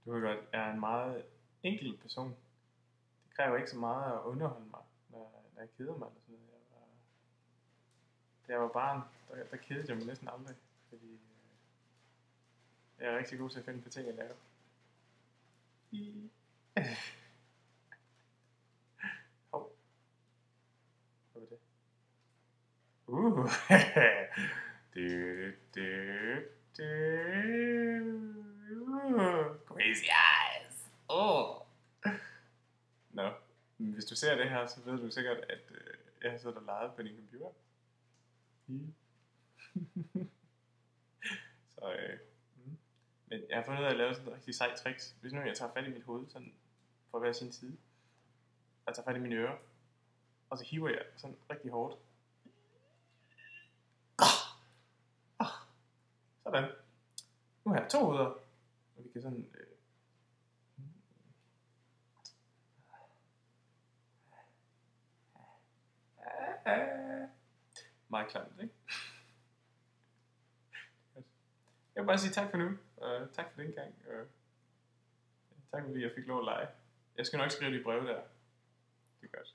Du ved godt, jeg er en meget enkel person. Det kræver ikke så meget at underholde mig, når jeg keder mig eller sådan noget. Da jeg var barn, der kedede jeg mig næsten aldrig, fordi jeg er rigtig god til at finde på ting at lave. Hov, hvad var det? Du, du, du. Crazy eyes. Nå, men hvis du ser det her, så ved du sikkert, at jeg har siddet og leget på din computer. Så, men jeg har fundet ud af at lave sådan et rigtig sejt tricks. Hvis nu jeg tager fat i mit hoved, sådan fra hver sin side, og tager fat i mine ører, og så hiver jeg sådan rigtig hårdt. Sådan. Nu har jeg 2 hoveder, og vi kan sådan... Meget klamt, ikke? Jeg vil bare sige tak for nu, og tak for den gang, og tak fordi jeg fik lov at lege. Jeg skal nok skrive de breve der. Det er godt.